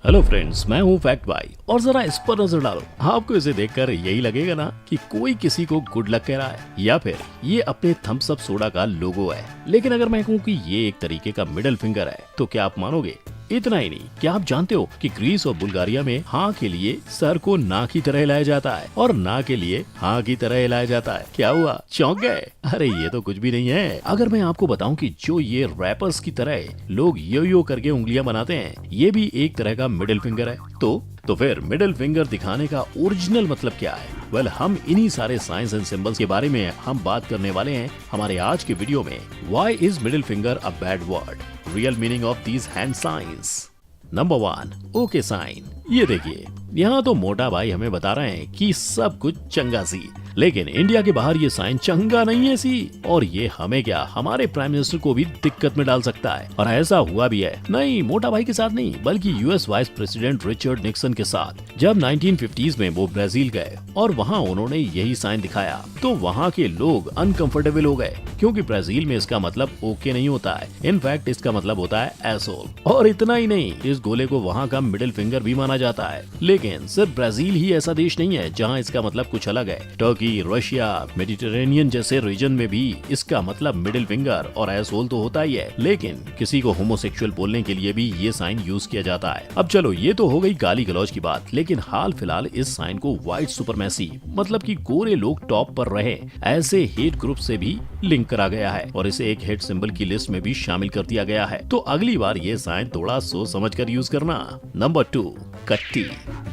Hello friends, मैं हूँ fact भाई और जरा इस पर नजर डालो। आपको इसे देखकर यही लगेगा ना कि कोई किसी को गुड लक कह रहा है या फिर ये अपने थम्स अप सोडा का लोगो है। लेकिन अगर मैं कहूँ कि ये एक तरीके का मिडिल फिंगर है तो क्या आप मानोगे? इतना ही नहीं, क्या आप जानते हो कि ग्रीस और बुल्गारिया में हाँ के लिए सर को ना की तरह हिलाया जाता है और ना के लिए हाँ की तरह हिलाया जाता है। क्या हुआ, चौंक गए? अरे ये तो कुछ भी नहीं है। अगर मैं आपको बताऊं कि जो ये रैपर्स की तरह लोग यो करके उंगलियां बनाते हैं, ये भी एक तरह का मिडिल फिंगर है। तो फिर मिडिल फिंगर दिखाने का ओरिजिनल मतलब क्या है? वेल, हम इन्हीं सारे साइंस एंड सिंबल्स के बारे में हम बात करने वाले हैं हमारे आज के वीडियो में। Why is middle finger a bad word? Real meaning of these hand signs. Number 1, okay sign. ये देखिए, यहाँ तो मोटा भाई हमें बता रहे हैं कि सब कुछ चंगा सी, लेकिन इंडिया के बाहर ये साइन चंगा नहीं है सी, और ये हमें क्या, हमारे प्राइम मिनिस्टर को भी दिक्कत में डाल सकता है। और ऐसा हुआ भी है। नहीं, मोटा भाई के साथ नहीं, बल्कि US vice president Richard Nixon के साथ। जब 1950s में वो ब्राजील गए और वहाँ उन्होंने यही साइन दिखाया तो वहाँ के लोग अनकंफर्टेबल हो गए, क्योंकि ब्राजील में इसका मतलब ओके नहीं होता है। इनफैक्ट इसका मतलब होता है एसोल। और इतना ही नहीं, इस गोले को वहाँ का मिडिल फिंगर भी माना जाता है। लेकिन सिर्फ ब्राजील ही ऐसा देश नहीं है जहाँ इसका मतलब कुछ अलग है। टर्की, रशिया, मेडिटेरेनियन जैसे रीजन में भी इसका मतलब मिडिल फिंगर और एसोल तो होता ही है। लेकिन किसी को होमोसेक्सुअल बोलने के लिए भी ये साइन यूज किया जाता है। अब चलो, ये तो हो गई गाली गलौज की बात, लेकिन हाल फिलहाल इस साइन को व्हाइट सुपरमेसी, मतलब कि गोरे लोग टॉप पर रहे, ऐसे हेट ग्रुप से भी लिंक करा गया है और इसे एक हेट सिंबल की लिस्ट में भी शामिल कर दिया गया है। तो अगली बार ये साइन थोड़ा सोच समझ कर यूज करना। नंबर 2, कट्टी।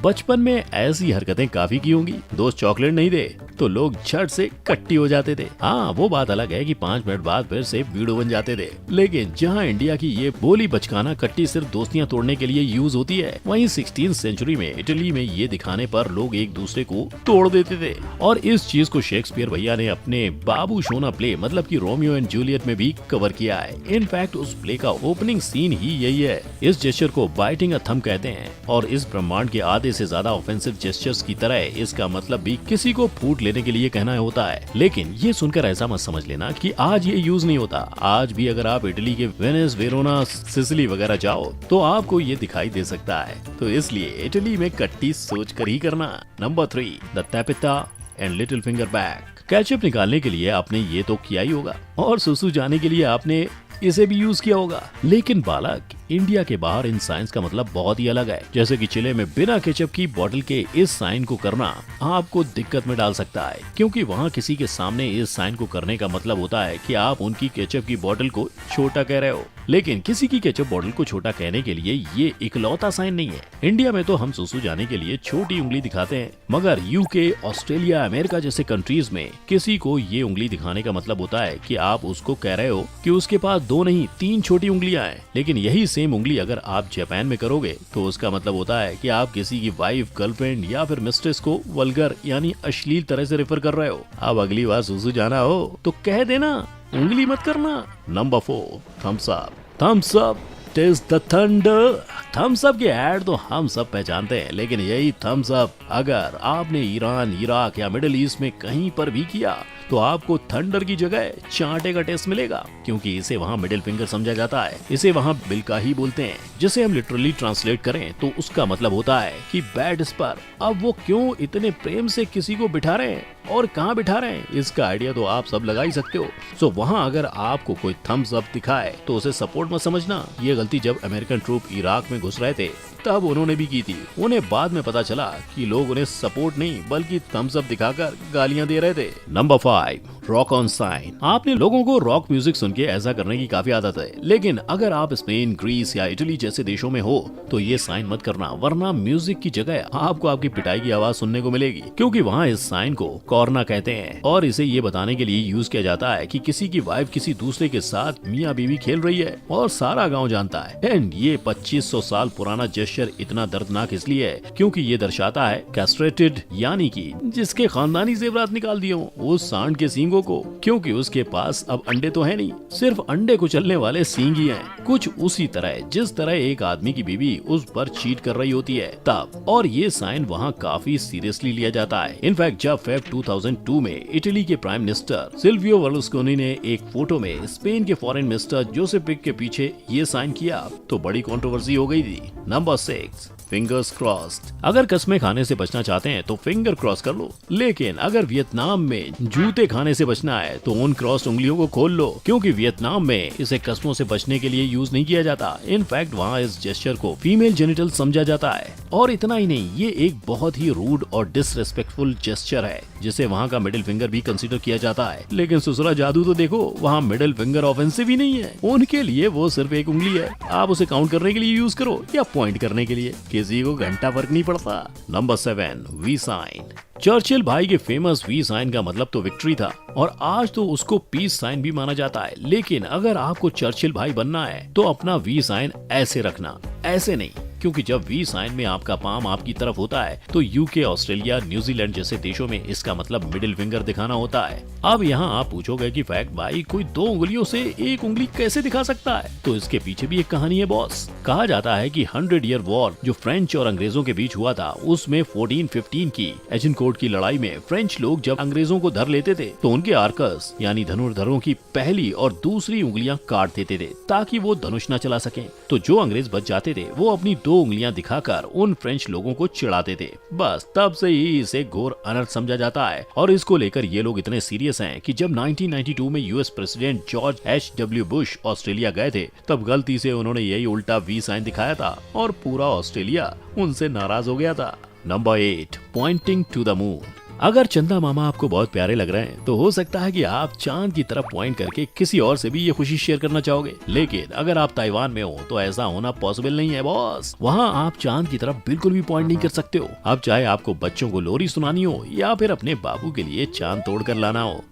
बचपन में ऐसी हरकतें काफी की होंगी। दोस्त चॉकलेट नहीं दे तो लोग झट से कट्टी हो जाते थे। हाँ, वो बात अलग है कि 5 मिनट बाद फिर से वीडियो बन जाते थे। लेकिन जहाँ इंडिया की ये बोली बचकाना कट्टी सिर्फ दोस्तियां तोड़ने के लिए यूज होती है, वहीं 16th सेंचुरी में इटली में ये दिखाने पर लोग एक दूसरे को तोड़ देते थे। और इस चीज को शेक्सपियर भैया ने अपने बाबू सोना प्ले, मतलब कि रोमियो एंड जूलियट में भी कवर किया है। इनफैक्ट उस प्ले का ओपनिंग सीन ही यही है। इस जेस्चर को बाइटिंग अ थंब कहते हैं और इस ब्रह्मांड के आधे से ज्यादा ऑफेंसिव जेस्चर्स की तरह इसका मतलब भी किसी को फूट लेने के लिए कहना होता है। लेकिन ये सुनकर ऐसा मत समझ लेना कि आज ये यूज नहीं होता। आज भी अगर आप इटली के वेनिस, वेरोना, सिसिली वगैरह जाओ तो आपको ये दिखाई दे सकता है। तो इसलिए इटली में कट्टी सोच कर ही करना। नंबर 3, द टैपिटा and little finger back. Ketchup निकालने के लिए आपने ये तो किया ही होगा और सुसु जाने के लिए आपने इसे भी यूज किया होगा। लेकिन बालक, इंडिया के बाहर इन साइंस का मतलब बहुत ही अलग है। जैसे कि चिले में बिना केचप की बोतल के इस साइन को करना आपको दिक्कत में डाल सकता है, क्योंकि वहाँ किसी के सामने इस साइन को करने का मतलब होता है कि आप उनकी केचप की बोतल को छोटा कह रहे हो। लेकिन किसी की केचप बोतल को छोटा कहने के लिए ये इकलौता साइन नहीं है। इंडिया में तो हम सुसु जाने के लिए छोटी उंगली दिखाते हैं, मगर यूके, ऑस्ट्रेलिया, अमेरिका जैसे कंट्रीज में किसी को ये उंगली दिखाने का मतलब होता है कि आप उसको कह रहे हो कि उसके पास 2 नहीं 3 छोटी उंगलियां हैं। लेकिन यही सेम उंगली अगर आप जापान में करोगे तो उसका मतलब होता है कि आप किसी की वाइफ, गर्लफ्रेंड या फिर मिस्ट्रेस को वल्गर यानी अश्लील तरह से रेफर कर रहे हो। अब अगली बार सुसु जाना हो तो कह देना, उंगली मत करना। Number 4, thumbs up. Thums Up taste the thunder. Thums Up के ऐड तो हम सब पहचानते हैं, लेकिन यही थम्स अप अगर आपने ईरान, इराक या मिडिल ईस्ट में कहीं पर भी किया तो आपको थंडर की जगह चांटे का टेस्ट मिलेगा, क्योंकि इसे वहाँ मिडिल फिंगर समझा जाता है। इसे वहाँ बिल्का ही बोलते हैं, जिसे हम लिटरली ट्रांसलेट करें तो उसका मतलब होता है कि बैड स्पर। अब वो क्यों इतने प्रेम से किसी को बिठा रहे हैं और कहाँ बिठा रहे हैं, इसका आइडिया तो आप सब लगा ही सकते हो। सो वहाँ अगर आपको कोई थम्स अप दिखाए तो उसे सपोर्ट मत समझना। ये गलती जब अमेरिकन ट्रूप इराक में घुस रहे थे तब उन्होंने भी की थी। उन्हें बाद में पता चला कि लोग उन्हें सपोर्ट नहीं बल्कि थम्स अप दिखाकर गालियां दे रहे थे। Number 5, rock on sign. आपने लोगों को रॉक म्यूजिक सुन के ऐसा करने की काफी आदत है, लेकिन अगर आप स्पेन, ग्रीस या इटली जैसे देशों में हो तो ये साइन मत करना, वरना म्यूजिक की जगह आपको आपकी पिटाई की आवाज सुनने को मिलेगी, क्योंकि वहाँ इस साइन को कॉर्ना कहते हैं और इसे ये बताने के लिए यूज किया जाता है कि किसी की वाइफ किसी दूसरे के साथ मियाँ बीवी खेल रही है और सारा गाँव जानता है। एंड ये 2500 साल पुराना जेस्चर इतना दर्दनाक इसलिए है क्योंकि ये दर्शाता है कैस्ट्रेटेड, यानी कि जिसके खानदानी जेवरात निकाल दिए हों उस सांड के सींगों को, क्योंकि उसके पास अब अंडे तो है नहीं, सिर्फ अंडे कुचलने वाले सींग ही हैं। कुछ उसी तरह जिस तरह एक आदमी की बीवी उस पर चीट कर रही होती है तब। और ये साइन वहाँ काफी सीरियसली लिया जाता है। इनफैक्ट जब फेब 2002 में इटली के प्राइम मिनिस्टर सिल्वियो बर्लुस्कोनी ने एक फोटो में स्पेन के फॉरेन मिनिस्टर जोसेफ पिक के पीछे ये साइन किया तो बड़ी कंट्रोवर्सी हो गई थी। Number 6, fingers crossed. अगर कस्में खाने से बचना चाहते हैं तो फिंगर क्रॉस कर लो, लेकिन अगर वियतनाम में जूते खाने से बचना है तो उन क्रॉस उंगलियों को खोल लो, क्योंकि वियतनाम में इसे कस्मों से बचने के लिए यूज नहीं किया जाता। इनफैक्ट वहाँ इस जेस्चर को फीमेल जेनिटल समझा जाता है। और इतना ही नहीं, ये एक बहुत ही रूड और डिसरेस्पेक्टफुल जेस्चर है जिसे वहाँ का मिडिल फिंगर भी कंसीडर किया जाता है। लेकिन ससुरा जादू तो देखो, वहाँ मिडिल फिंगर ऑफेंसिव ही नहीं है, उनके लिए वो सिर्फ एक उंगली है। आप उसे काउंट करने के लिए यूज करो या पॉइंट करने के लिए, किसी को घंटा फर्क नहीं पड़ता। Number 7, we sign. चर्चिल भाई के फेमस वी साइन का मतलब तो विक्ट्री था और आज तो उसको पीस साइन भी माना जाता है। लेकिन अगर आपको चर्चिल भाई बनना है तो अपना वी साइन ऐसे रखना, ऐसे नहीं, क्योंकि जब वी साइन में आपका पाम आपकी तरफ होता है तो यूके, ऑस्ट्रेलिया, न्यूजीलैंड जैसे देशों में इसका मतलब मिडिल फिंगर दिखाना होता है। अब यहाँ आप पूछोगे कि फैक्ट भाई, कोई 2 उंगलियों से एक उंगली कैसे दिखा सकता है? तो इसके पीछे भी एक कहानी है बॉस। कहा जाता है कि 100 ईयर वॉर जो फ्रेंच और अंग्रेजों के बीच हुआ था, उसमें 1415 की एजिनकोर्ट की लड़ाई में फ्रेंच लोग जब अंग्रेजों को धर लेते थे तो उनके आर्कस यानी धनुर्धरों की पहली और दूसरी उंगलियां काट देते थे ताकि वो धनुष न चला सकें। तो जो अंग्रेज बच जाते थे वो अपनी 2 उंगलियां दिखाकर उन फ्रेंच लोगों को चिढ़ाते थे। बस तब से ही इसे घोर अनर्थ समझा जाता है और इसको लेकर ये लोग इतने सीरियस हैं कि जब 1992 में US president George H.W. Bush Australia गए थे तब गलती से उन्होंने यही उल्टा वी साइन दिखाया था और पूरा ऑस्ट्रेलिया उनसे नाराज हो गया था। Number 8, pointing to the moon. अगर चंदा मामा आपको बहुत प्यारे लग रहे हैं तो हो सकता है कि आप चांद की तरफ पॉइंट करके किसी और से भी ये खुशी शेयर करना चाहोगे। लेकिन अगर आप ताइवान में हो तो ऐसा होना पॉसिबल नहीं है बॉस। वहाँ आप चांद की तरफ बिल्कुल भी पॉइंट नहीं कर सकते हो। अब चाहे आपको बच्चों को लोरी सुनानी हो या फिर अपने बाबू के लिए चांद तोड़ कर लाना हो।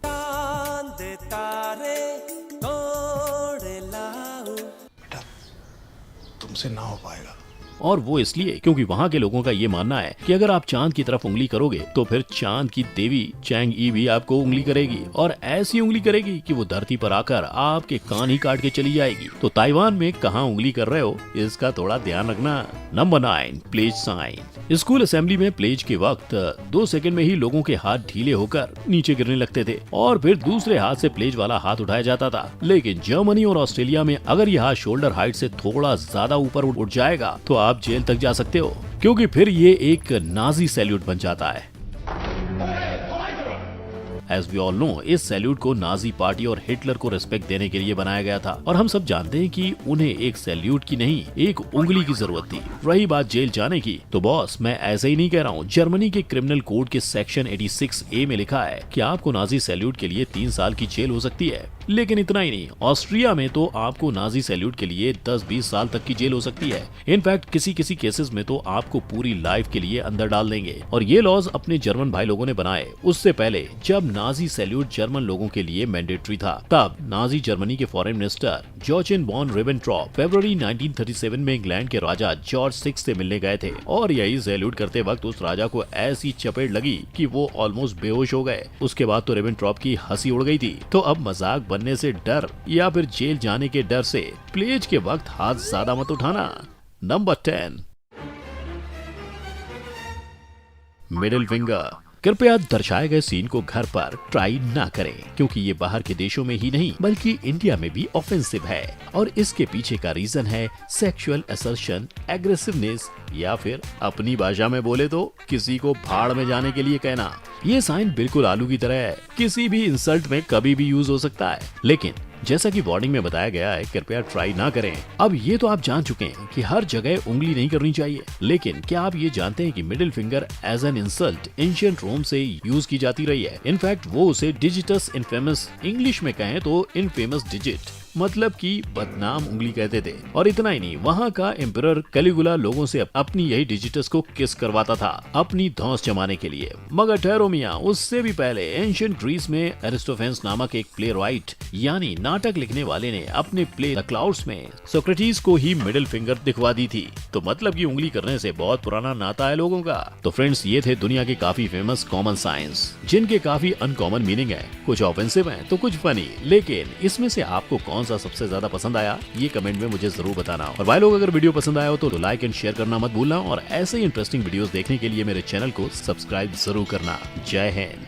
बेटा, तुमसे ना हो पाएगा। और वो इसलिए क्योंकि वहाँ के लोगों का ये मानना है कि अगर आप चांद की तरफ उंगली करोगे तो फिर चांद की देवी चैंग ई भी आपको उंगली करेगी और ऐसी उंगली करेगी कि वो धरती पर आकर आपके कान ही काट के चली जाएगी। तो ताइवान में कहाँ उंगली कर रहे हो, इसका थोड़ा ध्यान रखना। Number 9, pledge sign. School assembly में प्लेज के वक्त 2 सेकंड में ही लोगों के हाथ ढीले होकर नीचे गिरने लगते थे और फिर दूसरे हाथ से प्लेज वाला हाथ उठाया जाता था। लेकिन जर्मनी और ऑस्ट्रेलिया में अगर यह हाथ शोल्डर हाइट से थोड़ा ज्यादा ऊपर उठ जाएगा तो आप जेल तक जा सकते हो, क्योंकि फिर ये एक नाजी सैल्यूट बन जाता है। एज वी ऑल नो, इस सैल्यूट को नाजी पार्टी और हिटलर को रिस्पेक्ट देने के लिए बनाया गया था और हम सब जानते हैं कि उन्हें एक सैल्यूट की नहीं, एक उंगली की जरूरत थी। रही बात जेल जाने की, तो बॉस मैं ऐसे ही नहीं कह रहा हूँ। जर्मनी के क्रिमिनल कोड के सेक्शन 86A में लिखा है कि आपको नाजी सैल्यूट के लिए 3 साल की जेल हो सकती है। लेकिन इतना ही नहीं, ऑस्ट्रिया में तो आपको नाजी सैल्यूट के लिए 10-20 साल तक की जेल हो सकती है। इनफैक्ट किसी किसी केसेस में तो आपको पूरी लाइफ के लिए अंदर डाल देंगे। और ये लॉज अपने जर्मन भाई लोगों ने बनाए उससे पहले, जब नाजी सैल्यूट जर्मन लोगों के लिए मैंडेटरी था। तब नाजी जर्मनी के फॉरेन मिनिस्टर जोचिन वॉन रिबेनट्रॉप फरवरी 1937 में इंग्लैंड के राजा जॉर्ज 6 से मिलने गए थे और यही सैल्यूट करते वक्त उस राजा को ऐसी चपेट लगी कि वो ऑलमोस्ट बेहोश हो गए। उसके बाद तो रिबेनट्रॉप की हंसी उड़ गई थी। तो अब मजाक बनने से डर या फिर जेल जाने के डर से प्लेज के वक्त हाथ ज्यादा मत उठाना। Number 10, middle finger. कृपया दर्शाए गए सीन को घर पर ट्राई ना करें, क्योंकि ये बाहर के देशों में ही नहीं बल्कि इंडिया में भी ऑफेंसिव है और इसके पीछे का रीजन है सेक्सुअल असर्शन, एग्रेसिवनेस या फिर अपनी भाषा में बोले तो किसी को भाड़ में जाने के लिए कहना। ये साइन बिल्कुल आलू की तरह है, किसी भी इंसल्ट में कभी भी यूज हो सकता है। लेकिन जैसा कि वार्निंग में बताया गया है, कृपया ट्राई ना करें। अब ये तो आप जान चुके हैं कि हर जगह उंगली नहीं करनी चाहिए, लेकिन क्या आप ये जानते हैं कि middle finger as an insult ancient Rome से यूज की जाती रही है। इनफैक्ट वो उसे डिजिटस इनफेमस, इंग्लिश में कहें तो इनफेमस डिजिट, मतलब कि बदनाम उंगली कहते थे। और इतना ही नहीं, वहाँ का एम्परर कैलिगुला लोगों से अपनी यही डिजिटस को किस करवाता था अपनी धौंस जमाने के लिए। मगर ठहरो मियां, उससे भी पहले एंशिएंट ग्रीस में एरिस्टोफेंस नामक एक प्ले राइट यानी नाटक लिखने वाले ने अपने प्ले द क्लाउड्स में सोक्रेटिस को ही मिडिल फिंगर दिखवा दी थी। तो मतलब कि उंगली करने से बहुत पुराना नाता है लोगों का। तो फ्रेंड्स, ये थे दुनिया के काफी फेमस कॉमन साइंस, जिनके काफी अनकॉमन मीनिंग है। कुछ ऑफेंसिव है तो कुछ फनी। लेकिन इसमें से आपको कौन सा सबसे ज्यादा पसंद आया, ये कमेंट में मुझे जरूर बताना। और भाई लोग, अगर वीडियो पसंद आया हो तो लाइक एंड शेयर करना मत भूलना और ऐसे ही इंटरेस्टिंग वीडियोस देखने के लिए मेरे चैनल को सब्सक्राइब जरूर करना। जय हिंद।